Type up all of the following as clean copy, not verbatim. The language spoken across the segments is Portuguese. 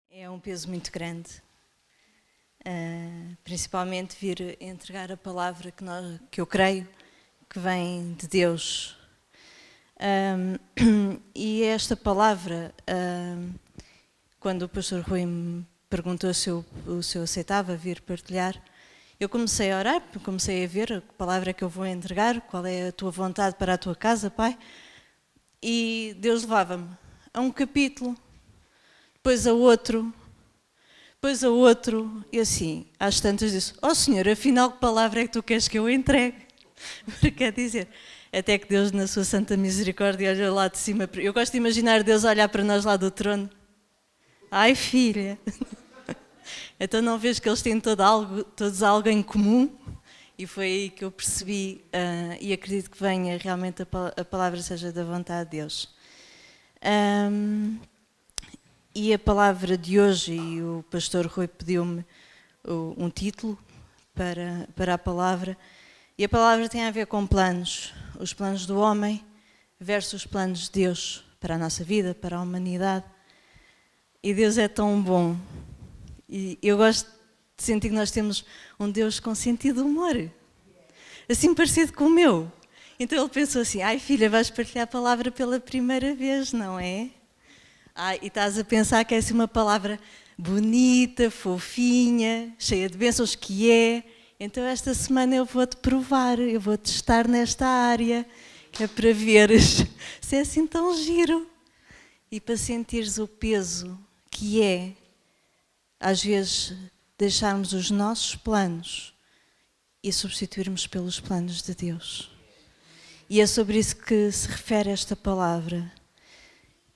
É um peso muito grande, principalmente vir entregar a palavra que eu creio que vem de Deus. E esta palavra, quando o pastor Rui me perguntou se eu aceitava vir partilhar, eu comecei a orar, comecei a ver a palavra que eu vou entregar, qual é a tua vontade para a tua casa, Pai. E Deus levava-me a um capítulo, depois a outro, e assim, às tantas disse: ó Senhor, afinal que palavra é que tu queres que eu entregue? Porque quer dizer, até que Deus na sua santa misericórdia olha lá de cima. Eu gosto de imaginar Deus olhar para nós lá do trono. Ai filha, então não vês que eles têm todos algo em comum? E foi aí que eu percebi, e acredito que venha realmente a palavra seja da vontade de Deus. E a palavra de hoje, e o pastor Rui pediu-me um título para a palavra, e a palavra tem a ver com planos, os planos do homem versus os planos de Deus para a nossa vida, para a humanidade. E Deus é tão bom, e eu gosto de sentir que nós temos um Deus com sentido de humor, assim parecido com o meu. Então ele pensou assim: ai filha, vais partilhar a palavra pela primeira vez, não é? E estás a pensar que é assim uma palavra bonita, fofinha, cheia de bênçãos, que é. Então esta semana eu vou-te provar, eu vou testar nesta área, que é para veres se é assim tão giro. E para sentires o peso que é, às vezes, deixarmos os nossos planos e substituirmos pelos planos de Deus. E é sobre isso que se refere esta palavra.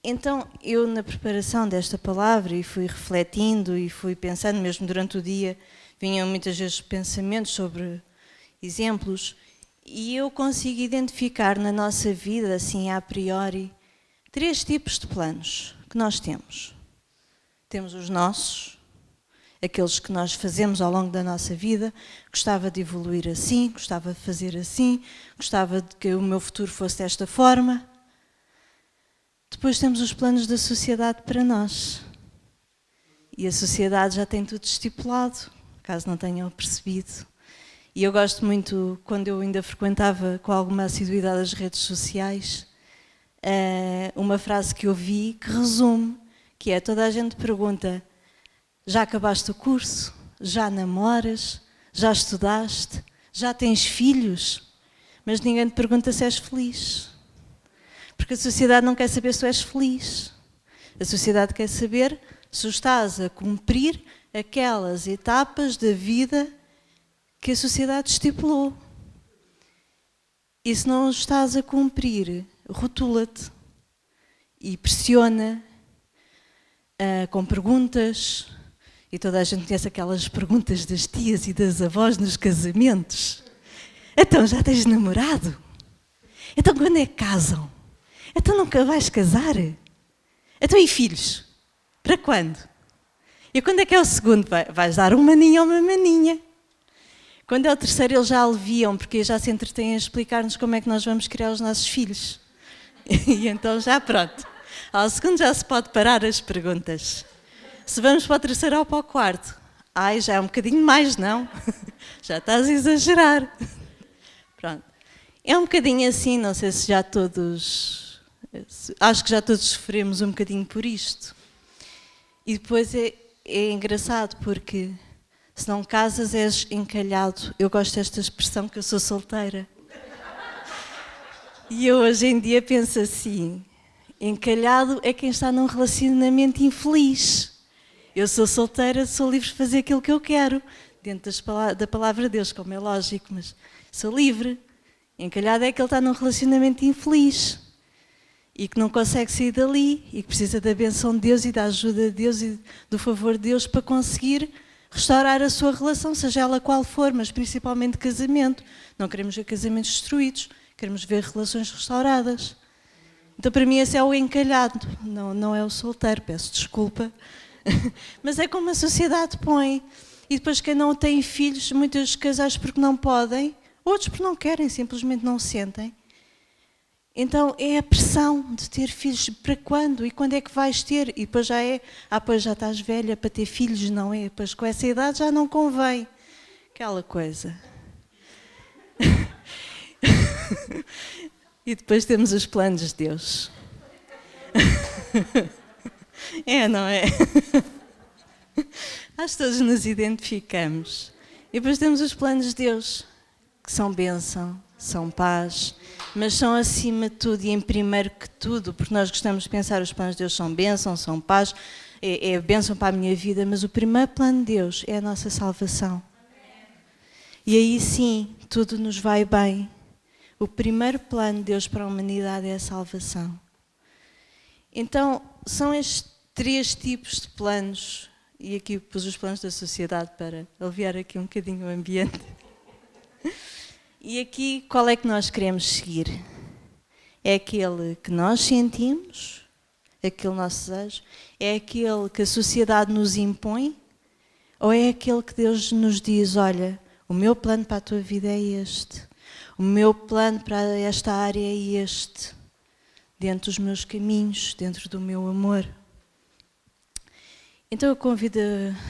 Então, eu na preparação desta palavra, e fui refletindo e fui pensando, mesmo durante o dia, vinham muitas vezes pensamentos sobre exemplos, e eu consigo identificar na nossa vida, assim a priori, 3 tipos de planos que nós temos. Temos os nossos, aqueles que nós fazemos ao longo da nossa vida. Gostava de evoluir assim, gostava de fazer assim, gostava de que o meu futuro fosse desta forma. Depois temos os planos da sociedade para nós. E a sociedade já tem tudo estipulado, caso não tenham percebido. E eu gosto muito, quando eu ainda frequentava com alguma assiduidade as redes sociais, uma frase que eu vi que resume, que é: toda a gente pergunta: já acabaste o curso? Já namoras? Já estudaste? Já tens filhos? Mas ninguém te pergunta se és feliz. Porque a sociedade não quer saber se tu és feliz. A sociedade quer saber se estás a cumprir aquelas etapas da vida que a sociedade estipulou. E se não estás a cumprir, rotula-te e pressiona com perguntas. E toda a gente conhece aquelas perguntas das tias e das avós nos casamentos. Então, já tens namorado? Então, quando é que casam? Então, nunca vais casar? Então, e filhos? Para quando? E quando é que é o segundo? Vais dar um maninho ou uma maninha? Quando é o terceiro, eles já aliviam, porque já se entretêm a explicar-nos como é que nós vamos criar os nossos filhos. E então, já pronto. Ao segundo já se pode parar as perguntas. Se vamos para o terceiro ou para o quarto? Ai, já é um bocadinho mais, não? Já estás a exagerar. Pronto. É um bocadinho assim, não sei se já todos... Acho que já todos sofremos um bocadinho por isto. E depois é engraçado, porque se não casas és encalhado. Eu gosto desta expressão, que eu sou solteira. E eu hoje em dia penso assim: encalhado é quem está num relacionamento infeliz. Eu sou solteira, sou livre de fazer aquilo que eu quero, dentro da palavra de Deus, como é lógico, mas sou livre. Encalhado é que ele está num relacionamento infeliz e que não consegue sair dali e que precisa da bênção de Deus e da ajuda de Deus e do favor de Deus para conseguir restaurar a sua relação, seja ela qual for, mas principalmente casamento. Não queremos ver casamentos destruídos, queremos ver relações restauradas. Então, para mim, esse é o encalhado, não é o solteiro, peço desculpa. Mas é como a sociedade põe. E depois, quem não tem filhos, muitos casais porque não podem, outros porque não querem, simplesmente não sentem. Então é a pressão de ter filhos. Para quando? E quando é que vais ter? E depois pois já estás velha para ter filhos, não é? Pois com essa idade já não convém. Aquela coisa. E depois temos os planos de Deus. É, não é? Acho que todos nos identificamos. E depois temos os planos de Deus, que são bênção, são paz, mas são acima de tudo e em primeiro que tudo, porque nós gostamos de pensar os planos de Deus são bênção, são paz, é bênção para a minha vida, mas o primeiro plano de Deus é a nossa salvação. E aí sim, tudo nos vai bem. O primeiro plano de Deus para a humanidade é a salvação. Então, são estes 3 tipos de planos, e aqui pus os planos da sociedade para aliviar aqui um bocadinho o ambiente. E aqui, qual é que nós queremos seguir? É aquele que nós sentimos, aquele nosso desejo? É aquele que a sociedade nos impõe? Ou é aquele que Deus nos diz, olha, o meu plano para a tua vida é este, o meu plano para esta área é este, dentro dos meus caminhos, dentro do meu amor? Então eu convido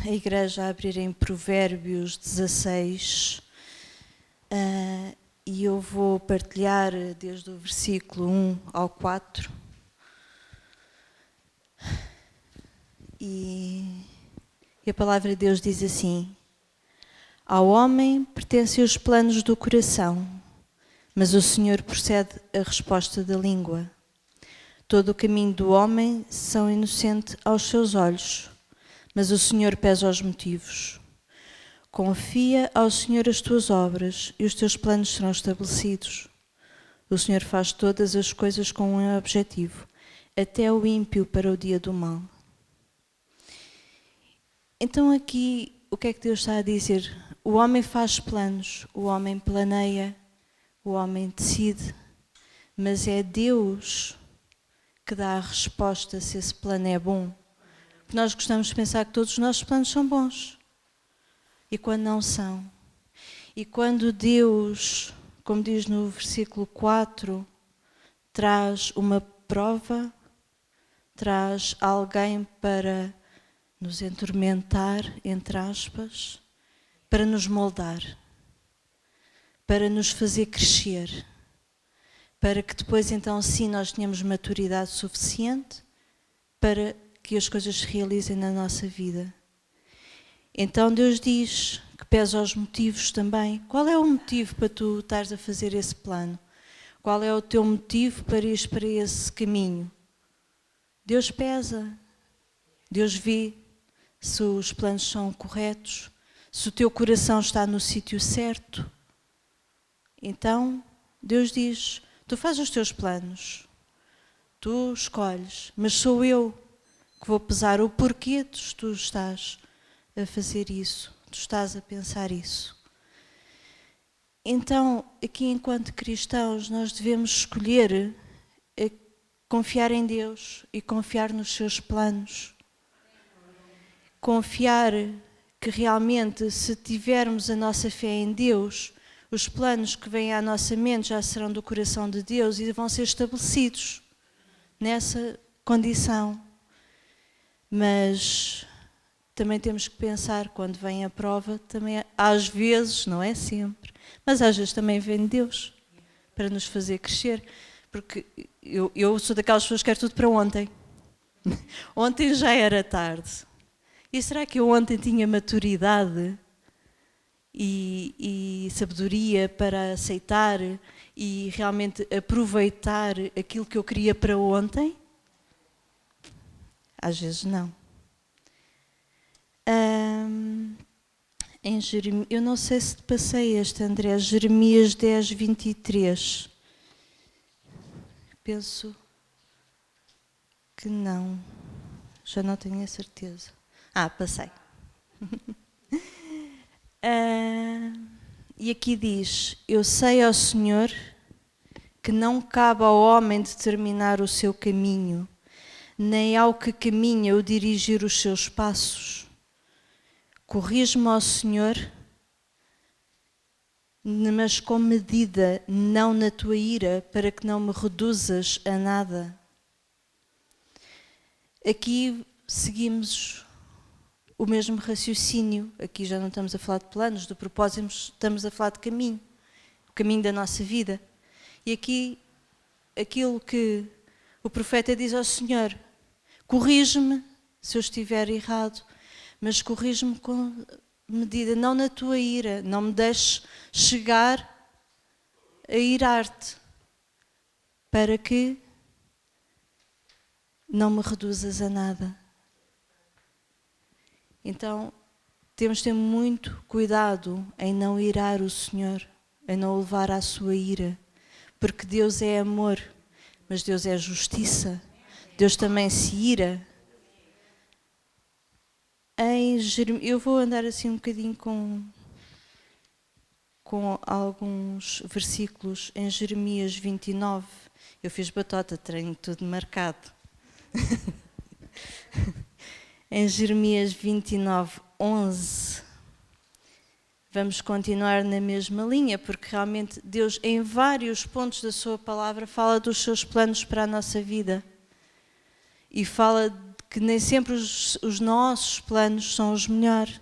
a igreja a abrir em Provérbios 16, e eu vou partilhar desde o versículo 1 ao 4. E a palavra de Deus diz assim: ao homem pertencem os planos do coração, mas o Senhor procede a resposta da língua. Todo o caminho do homem são inocente aos seus olhos, mas o Senhor pesa os motivos. Confia ao Senhor as tuas obras e os teus planos serão estabelecidos. O Senhor faz todas as coisas com um objetivo, até o ímpio para o dia do mal. Então aqui, o que é que Deus está a dizer? O homem faz planos, o homem planeia, o homem decide, mas é Deus que dá a resposta se esse plano é bom. Porque nós gostamos de pensar que todos os nossos planos são bons. E quando não são. E quando Deus, como diz no versículo 4, traz uma prova, traz alguém para nos atormentar, entre aspas, para nos moldar, para nos fazer crescer, para que depois então sim nós tenhamos maturidade suficiente para que as coisas se realizem na nossa vida. Então Deus diz que pesa os motivos também. Qual é o motivo para tu estares a fazer esse plano? Qual é o teu motivo para ir para esse caminho? Deus pesa. Deus vê se os planos são corretos, se o teu coração está no sítio certo. Então Deus diz, tu fazes os teus planos, tu escolhes, mas sou eu que vou pesar o porquê de tu estás a fazer isso, tu estás a pensar isso. Então, aqui enquanto cristãos, nós devemos escolher confiar em Deus e confiar nos seus planos. Confiar que realmente, se tivermos a nossa fé em Deus, os planos que vêm à nossa mente já serão do coração de Deus e vão ser estabelecidos nessa condição. Mas também temos que pensar, quando vem a prova, também às vezes, não é sempre, mas às vezes também vem de Deus, para nos fazer crescer. Porque eu sou daquelas pessoas que quero tudo para ontem. Ontem já era tarde. E será que eu ontem tinha maturidade e sabedoria para aceitar e realmente aproveitar aquilo que eu queria para ontem? Às vezes não. Em Jeremias, eu não sei se te passei este, André, Jeremias 10, 23. Penso que não. Já não tenho a certeza. Passei. E aqui diz, eu sei, ó Senhor, que não cabe ao homem determinar o seu caminho, nem ao que caminha o dirigir os seus passos. Corrige-me, ó Senhor, mas com medida, não na tua ira, para que não me reduzas a nada. Aqui seguimos o mesmo raciocínio. Aqui já não estamos a falar de planos, de propósitos, estamos a falar de caminho, o caminho da nossa vida. E aqui, aquilo que o profeta diz ao Senhor: corrige-me se eu estiver errado, mas corrige-me com medida, não na tua ira, não me deixes chegar a irar-te, para que não me reduzas a nada. Então, temos de ter muito cuidado em não irar o Senhor, em não o levar à sua ira, porque Deus é amor, mas Deus é justiça. Deus também se ira. Eu vou andar assim um bocadinho com alguns versículos em Jeremias 29. Eu fiz batota, tenho tudo marcado. Em Jeremias 29, 11, vamos continuar na mesma linha, porque realmente Deus, em vários pontos da sua palavra, fala dos seus planos para a nossa vida. E fala que nem sempre os nossos planos são os melhores.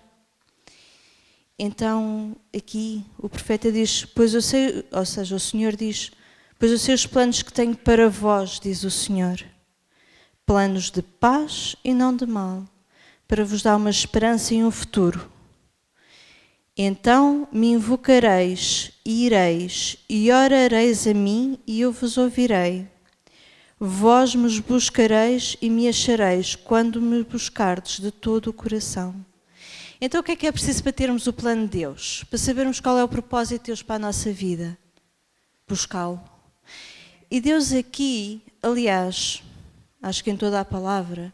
Então, aqui, o profeta diz, pois eu sei, ou seja, o Senhor diz, pois eu sei os planos que tenho para vós, diz o Senhor, planos de paz e não de mal, para vos dar uma esperança e um futuro. Então me invocareis e ireis, e orareis a mim, e eu vos ouvirei. Vós me buscareis e me achareis, quando me buscardes de todo o coração. Então o que é preciso para termos o plano de Deus? Para sabermos qual é o propósito de Deus para a nossa vida? Buscá-lo. E Deus aqui, aliás, acho que em toda a palavra,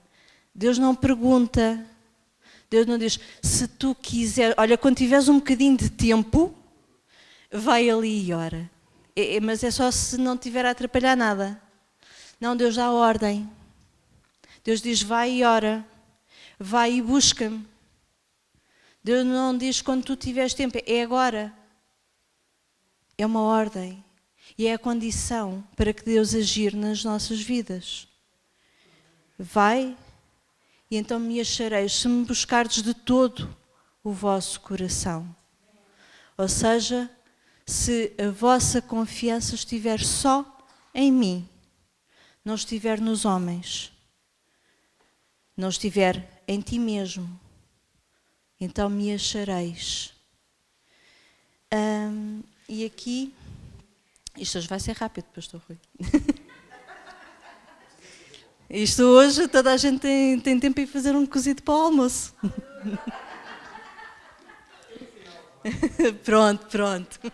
Deus não pergunta, Deus não diz, se tu quiser, olha, quando tiveres um bocadinho de tempo, vai ali e ora. Mas é só se não tiver a atrapalhar nada. Não, Deus dá ordem. Deus diz, vai e ora, vai e busca-me. Deus não diz quando tu tiveres tempo, é agora. É uma ordem. E é a condição para que Deus agir nas nossas vidas. Vai, e então me achareis, se me buscardes de todo o vosso coração. Ou seja, se a vossa confiança estiver só em mim, não estiver nos homens, não estiver em ti mesmo, então me achareis. E aqui, isto hoje vai ser rápido, pastor Rui. Isto hoje toda a gente tem tempo para ir fazer um cozido para o almoço. Pronto.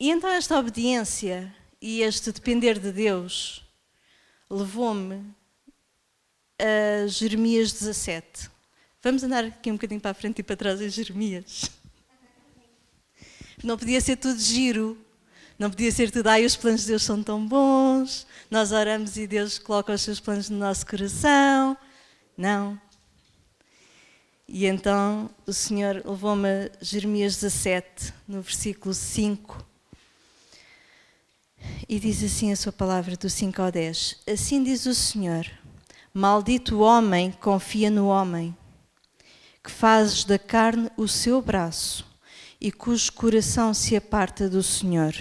E então esta obediência e este depender de Deus levou-me a Jeremias 17. Vamos andar aqui um bocadinho para a frente e para trás em Jeremias. Não podia ser tudo giro. Não podia ser tudo, os planos de Deus são tão bons, nós oramos e Deus coloca os seus planos no nosso coração. Não. E então o Senhor levou-me a Jeremias 17, no versículo 5. E diz assim a sua palavra, do 5 ao 10. Assim diz o Senhor, maldito o homem que confia no homem, que fazes da carne o seu braço e cujo coração se aparta do Senhor.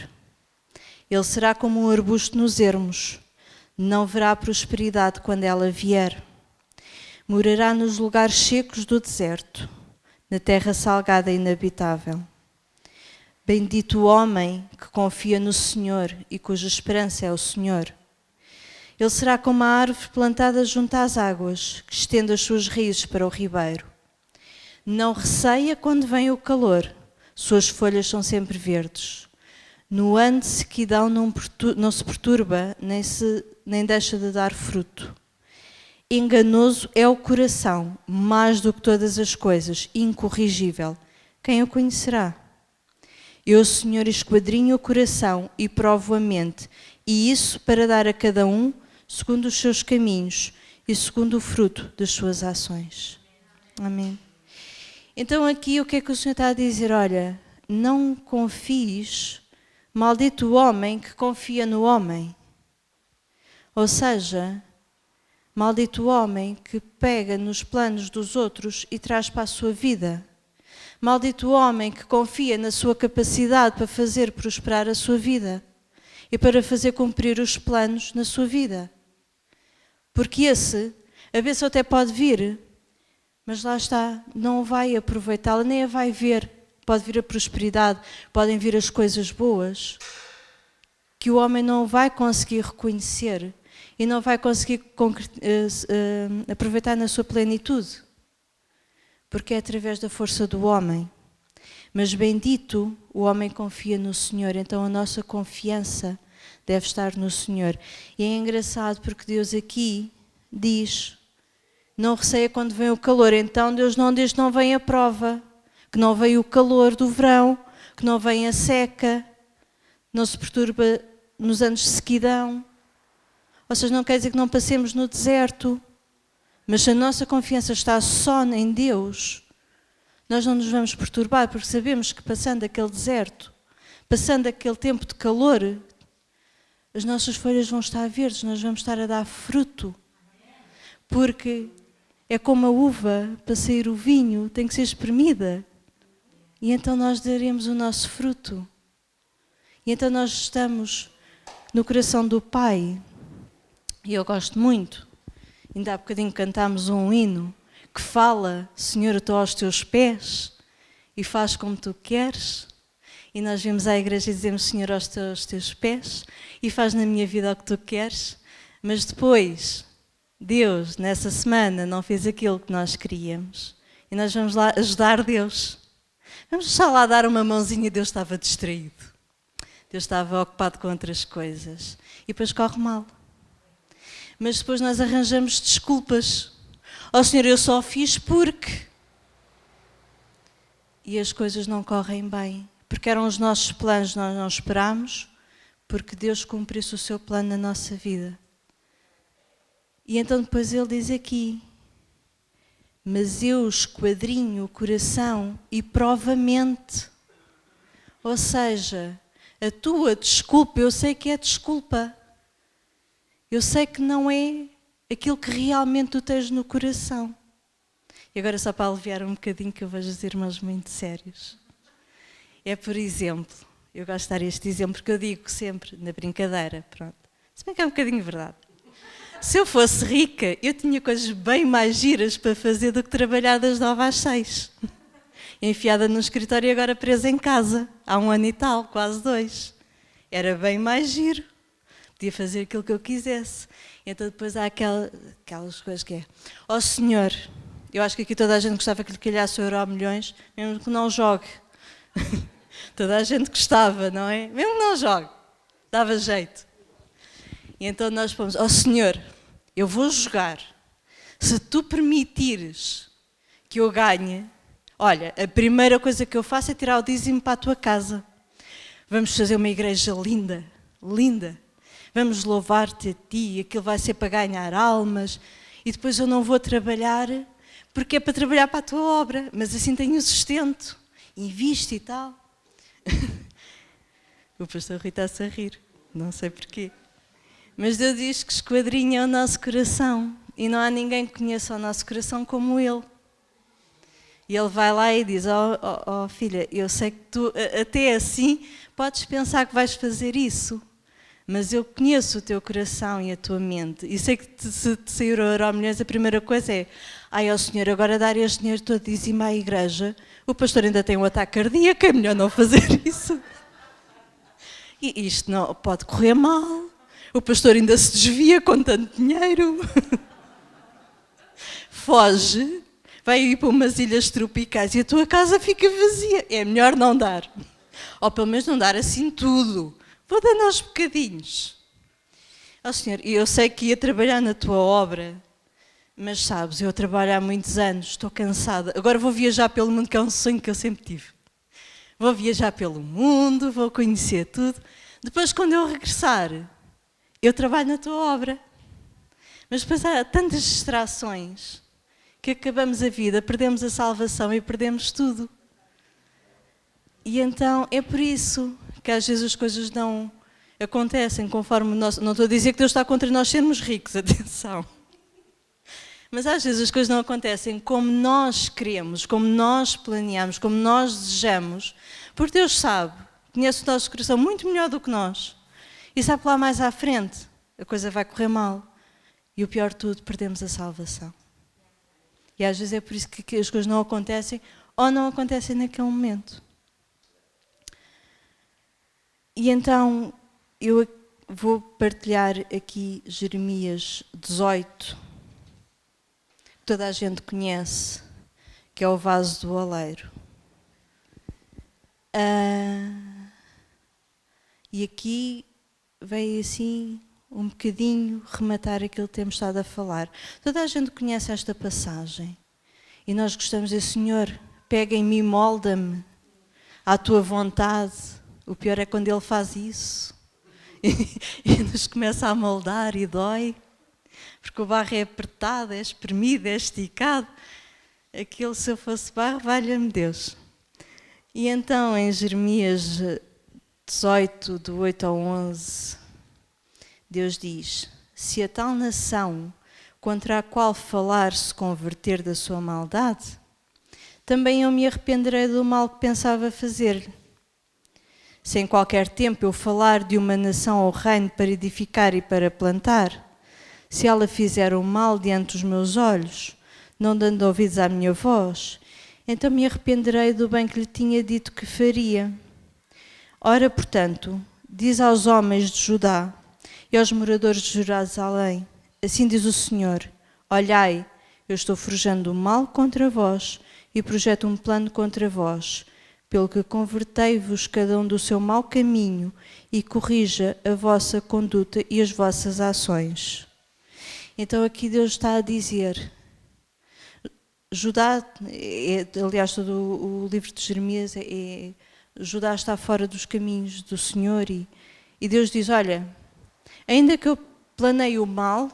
Ele será como um arbusto nos ermos, não verá prosperidade quando ela vier. Morará nos lugares secos do deserto, na terra salgada e inabitável. Bendito o homem que confia no Senhor e cuja esperança é o Senhor. Ele será como a árvore plantada junto às águas, que estende as suas raízes para o ribeiro. Não receia quando vem o calor, suas folhas são sempre verdes. No ano de sequidão não se perturba, nem deixa de dar fruto. Enganoso é o coração, mais do que todas as coisas, incorrigível. Quem o conhecerá? Eu, Senhor, esquadrinho o coração e provo a mente, e isso para dar a cada um segundo os seus caminhos e segundo o fruto das suas ações. Amém. Então aqui o que é que o Senhor está a dizer? Olha, não confies, maldito o homem que confia no homem. Ou seja, maldito o homem que pega nos planos dos outros e traz para a sua vida. Maldito o homem que confia na sua capacidade para fazer prosperar a sua vida e para fazer cumprir os planos na sua vida. Porque esse, a bênção até pode vir, mas lá está, não vai aproveitá-la, nem a vai ver. Pode vir a prosperidade, podem vir as coisas boas, que o homem não vai conseguir reconhecer e não vai conseguir aproveitar na sua plenitude, porque é através da força do homem. Mas bendito o homem confia no Senhor, então a nossa confiança deve estar no Senhor. E é engraçado porque Deus aqui diz, não receia quando vem o calor, então Deus não diz que não vem a prova, que não vem o calor do verão, que não vem a seca, não se perturba nos anos de sequidão. Ou seja, não quer dizer que não passemos no deserto, mas se a nossa confiança está só em Deus, nós não nos vamos perturbar, porque sabemos que passando aquele deserto, passando aquele tempo de calor, as nossas folhas vão estar verdes, nós vamos estar a dar fruto. Porque é como a uva, para sair o vinho, tem que ser espremida. E então nós daremos o nosso fruto. E então nós estamos no coração do Pai. E eu gosto muito. Ainda há bocadinho cantámos um hino que fala, Senhor, eu estou aos teus pés e faz como tu queres. E nós vimos à igreja e dizemos, Senhor, aos teus pés e faz na minha vida o que tu queres. Mas depois, Deus, nessa semana, não fez aquilo que nós queríamos. E nós vamos lá ajudar Deus. Vamos só lá dar uma mãozinha e Deus estava distraído. Deus estava ocupado com outras coisas. E depois corre mal. Mas depois nós arranjamos desculpas. Oh Senhor, eu só fiz porque... E as coisas não correm bem. Porque eram os nossos planos, nós não esperámos, porque Deus cumprisse o seu plano na nossa vida. E então depois ele diz aqui, mas eu esquadrinho o coração e provo a mente. Ou seja, a tua desculpa, eu sei que é desculpa. Eu sei que não é aquilo que realmente tu tens no coração. E agora só para aliviar um bocadinho que eu vejo os irmãos muito sérios. É, por exemplo, eu gosto de dar este exemplo porque eu digo sempre, na brincadeira, pronto. Se bem que é um bocadinho verdade. Se eu fosse rica, eu tinha coisas bem mais giras para fazer do que trabalhar das 9 às 6. Enfiada no escritório e agora presa em casa. Há 1 ano e tal, quase 2. Era bem mais giro. Podia fazer aquilo que eu quisesse. Então depois há aquelas coisas que é... Ó Senhor, eu acho que aqui toda a gente gostava que lhe calhasse o Euromilhões, mesmo que não jogue. Toda a gente gostava, não é? Mesmo que não jogue. Dava jeito. E então nós fomos, ó Senhor, eu vou jogar. Se tu permitires que eu ganhe, olha, a primeira coisa que eu faço é tirar o dízimo para a tua casa. Vamos fazer uma igreja linda, linda. Vamos louvar-te a ti, aquilo vai ser para ganhar almas. E depois eu não vou trabalhar, porque é para trabalhar para a tua obra. Mas assim tenho sustento, invisto e tal. O pastor Rui está-se a rir, não sei porquê. Mas Deus diz que esquadrinha o nosso coração e não há ninguém que conheça o nosso coração como Ele. E Ele vai lá e diz, oh filha, eu sei que tu até assim podes pensar que vais fazer isso, mas eu conheço o teu coração e a tua mente. E sei que se te sair o Euromilhões, a primeira coisa é, ai ó Senhor, agora dar este dinheiro todo dízimo à igreja, o pastor ainda tem um ataque cardíaco, é melhor não fazer isso. E isto não pode correr mal. O pastor ainda se desvia com tanto dinheiro. Foge, vai ir para umas ilhas tropicais e a tua casa fica vazia. É melhor não dar. Ou pelo menos não dar assim tudo. Vou dando aos bocadinhos. Ó Senhor, eu sei que ia trabalhar na tua obra, mas sabes, eu trabalho há muitos anos, estou cansada. Agora vou viajar pelo mundo, que é um sonho que eu sempre tive. Vou viajar pelo mundo, vou conhecer tudo. Depois, quando eu regressar, eu trabalho na tua obra. Mas depois há tantas distrações que acabamos a vida, perdemos a salvação e perdemos tudo. E então é por isso que às vezes as coisas não acontecem conforme nós... Não estou a dizer que Deus está contra nós sermos ricos, atenção. Mas às vezes as coisas não acontecem como nós queremos, como nós planeamos, como nós desejamos, porque Deus sabe, conhece o nosso coração muito melhor do que nós. E sabe que lá mais à frente a coisa vai correr mal. E o pior de tudo, perdemos a salvação. E às vezes é por isso que as coisas não acontecem ou não acontecem naquele momento. E então eu vou partilhar aqui Jeremias 18. Toda a gente conhece, que é o vaso do oleiro. E aqui veio assim um bocadinho rematar aquilo que temos estado a falar. Toda a gente conhece esta passagem. E nós gostamos de dizer, Senhor, pega em mim, molda-me à tua vontade. O pior é quando Ele faz isso. E nos começa a moldar e dói. Porque o barro é apertado, é espremido, é esticado. Aquilo, se eu fosse barro, valha-me Deus. E então, em Jeremias 18, do 8 ao 11, Deus diz, se a tal nação contra a qual falar se converter da sua maldade, também eu me arrependerei do mal que pensava fazer-lhe. Se em qualquer tempo eu falar de uma nação ou reino para edificar e para plantar, se ela fizer o mal diante dos meus olhos, não dando ouvidos à minha voz, então me arrependerei do bem que lhe tinha dito que faria. Ora, portanto, diz aos homens de Judá e aos moradores de Jerusalém, assim diz o Senhor, olhai, eu estou forjando o mal contra vós e projeto um plano contra vós, pelo que convertei-vos cada um do seu mau caminho e corrija a vossa conduta e as vossas ações. Então aqui Deus está a dizer, Judá, aliás todo o livro de Jeremias, Judá está fora dos caminhos do Senhor e Deus diz, olha, ainda que eu planeie o mal,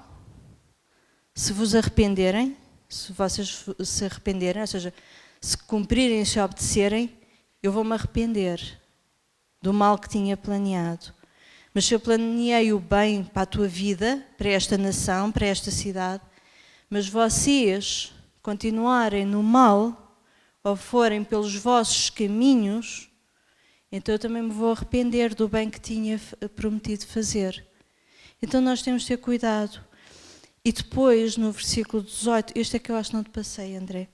se vos arrependerem, se vocês se arrependerem, ou seja, se cumprirem e se obedecerem, eu vou-me arrepender do mal que tinha planeado. Mas se eu planeei o bem para a tua vida, para esta nação, para esta cidade, mas vocês continuarem no mal ou forem pelos vossos caminhos, então eu também me vou arrepender do bem que tinha prometido fazer. Então nós temos de ter cuidado. E depois, no versículo 18, este é que eu acho que não te passei, André,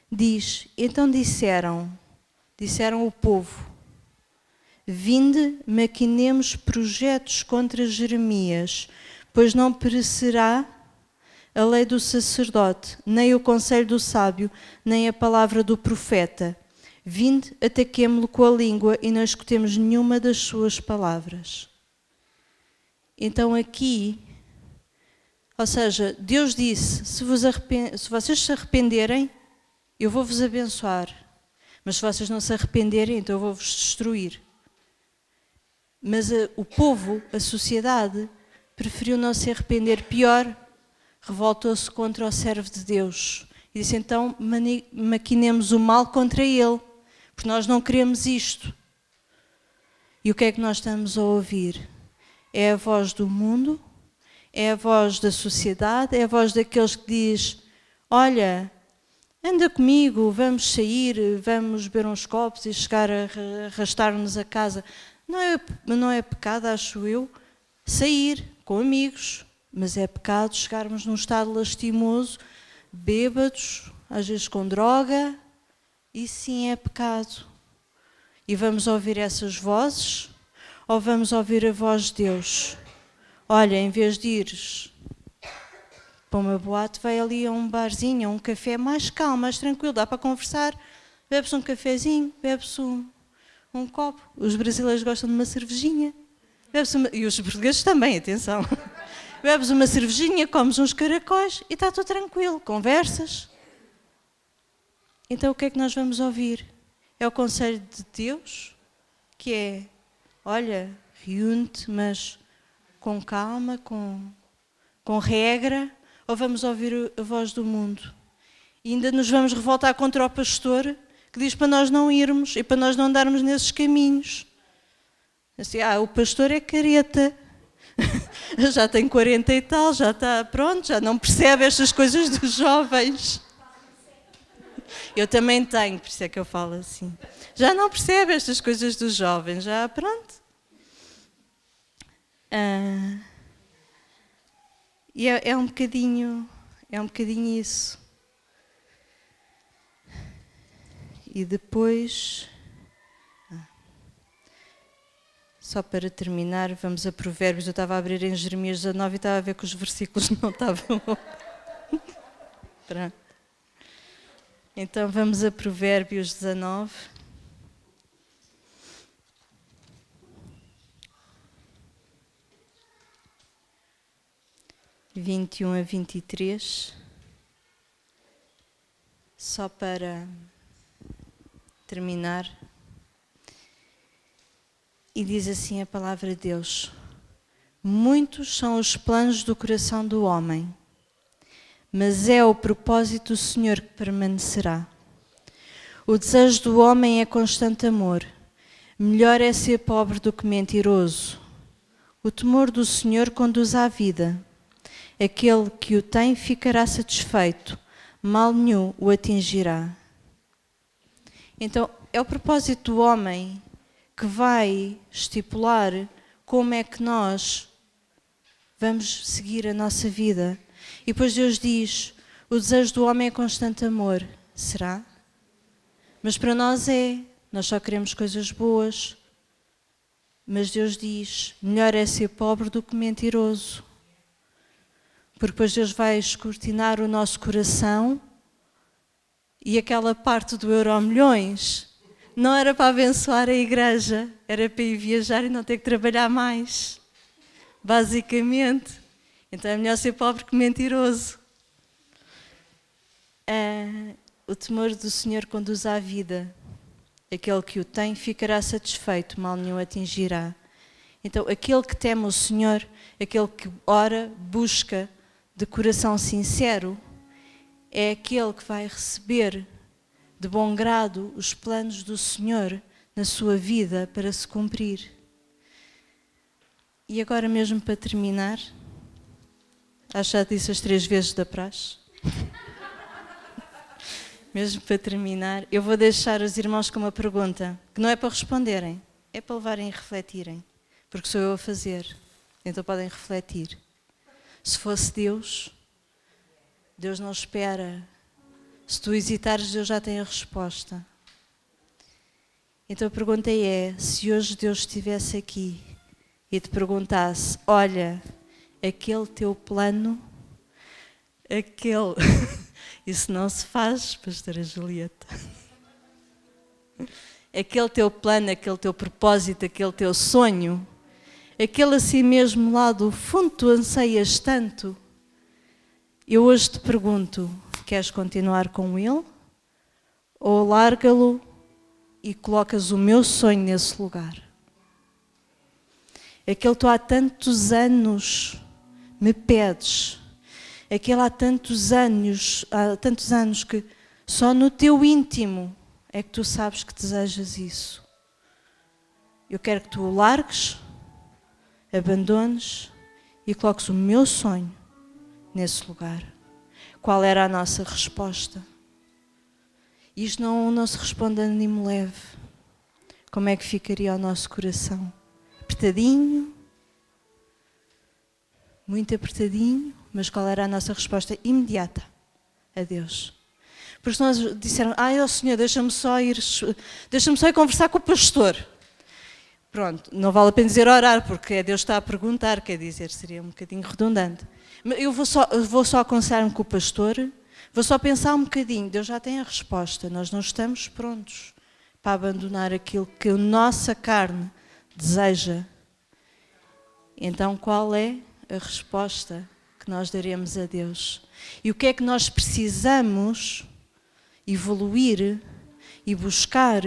diz, então disseram o povo, vinde, maquinemos projetos contra Jeremias, pois não perecerá a lei do sacerdote, nem o conselho do sábio, nem a palavra do profeta. Vinde, ataquemo-lo com a língua e não escutemos nenhuma das suas palavras. Então aqui, ou seja, Deus disse, se vocês se arrependerem, eu vou-vos abençoar. Mas se vocês não se arrependerem, então eu vou-vos destruir. Mas o povo, a sociedade, preferiu não se arrepender. Pior, revoltou-se contra o servo de Deus. E disse, então, maquinemos o mal contra ele, porque nós não queremos isto. E o que é que nós estamos a ouvir? É a voz do mundo, é a voz da sociedade, é a voz daqueles que diz, olha, anda comigo, vamos sair, vamos beber uns copos e chegar a arrastar-nos a casa. Não é pecado, acho eu, sair com amigos, mas é pecado chegarmos num estado lastimoso, bêbados, às vezes com droga, e sim é pecado. E vamos ouvir essas vozes ou vamos ouvir a voz de Deus? Olha, em vez de ires para uma boate, vai ali a um barzinho, a um café mais calmo, mais tranquilo, dá para conversar, bebe-se um cafezinho, bebe-se um copo. Os brasileiros gostam de uma cervejinha. E os portugueses também, atenção. Bebes uma cervejinha, comes uns caracóis e está tudo tranquilo, conversas. Então o que é que nós vamos ouvir? É o conselho de Deus, que é, olha, reúne-te, mas com calma, com regra, ou vamos ouvir a voz do mundo? E ainda nos vamos revoltar contra o pastor que diz para nós não irmos e para nós não andarmos nesses caminhos. Assim, o pastor é careta. Já tem 40 e tal, já está pronto, já não percebe estas coisas dos jovens. Eu também tenho, por isso é que eu falo assim. Já não percebe estas coisas dos jovens, já pronto. E é um bocadinho isso. E depois, só para terminar, vamos a Provérbios. Eu estava a abrir em Jeremias 19 e estava a ver que os versículos não estavam. Pronto. Então vamos a Provérbios 19. (21 a 23). Só para terminar. E diz assim a palavra de Deus: muitos são os planos do coração do homem, mas é o propósito do Senhor que permanecerá. O desejo do homem é constante amor. Melhor é ser pobre do que mentiroso. O temor do Senhor conduz à vida. Aquele que o tem ficará satisfeito. Mal nenhum o atingirá. Então, é o propósito do homem que vai estipular como é que nós vamos seguir a nossa vida. E depois Deus diz, o desejo do homem é constante amor. Será? Mas para nós nós só queremos coisas boas. Mas Deus diz, melhor é ser pobre do que mentiroso. Porque depois Deus vai escrutinar o nosso coração e aquela parte do Euromilhões não era para abençoar a igreja, era para ir viajar e não ter que trabalhar mais. Basicamente. Então é melhor ser pobre que mentiroso. O temor do Senhor conduz à vida. Aquele que o tem ficará satisfeito, mal nenhum atingirá. Então aquele que teme o Senhor, aquele que ora, busca de coração sincero, é aquele que vai receber de bom grado os planos do Senhor na sua vida para se cumprir. E agora mesmo para terminar, acho que já disse as 3 vezes da praxe. Mesmo para terminar, eu vou deixar os irmãos com uma pergunta, que não é para responderem, é para levarem e refletirem, porque sou eu a fazer, então podem refletir. Se fosse Deus, Deus não espera. Se tu hesitares, Deus já tem a resposta. Então a pergunta é, se hoje Deus estivesse aqui e te perguntasse, olha, aquele teu plano, isso não se faz, pastora Julieta. Aquele teu plano, aquele teu propósito, aquele teu sonho, aquele assim mesmo lá do fundo tu anseias tanto, eu hoje te pergunto, queres continuar com ele? Ou larga-lo e colocas o meu sonho nesse lugar? Aquele tu há tantos anos me pedes, aquele há tantos anos que só no teu íntimo é que tu sabes que desejas isso. Eu quero que tu o largues, abandones e coloques o meu sonho nesse lugar. Qual era a nossa resposta? Isto não se responde a ânimo leve. Como é que ficaria o nosso coração? Apertadinho? Muito apertadinho? Mas qual era a nossa resposta imediata a Deus? Porque se nós dissermos, Senhor, deixa-me só ir conversar com o pastor. Pronto, não vale a pena dizer orar, porque Deus está a perguntar, quer dizer, seria um bocadinho redundante. Eu vou só aconselhar-me com o pastor, vou só pensar um bocadinho, Deus já tem a resposta, nós não estamos prontos para abandonar aquilo que a nossa carne deseja. Então qual é a resposta que nós daremos a Deus? E o que é que nós precisamos evoluir e buscar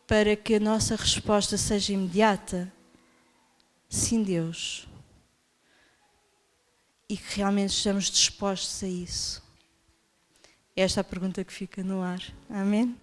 para que a nossa resposta seja imediata? Sim, Deus. E que realmente estamos dispostos a isso. É esta a pergunta que fica no ar. Amém?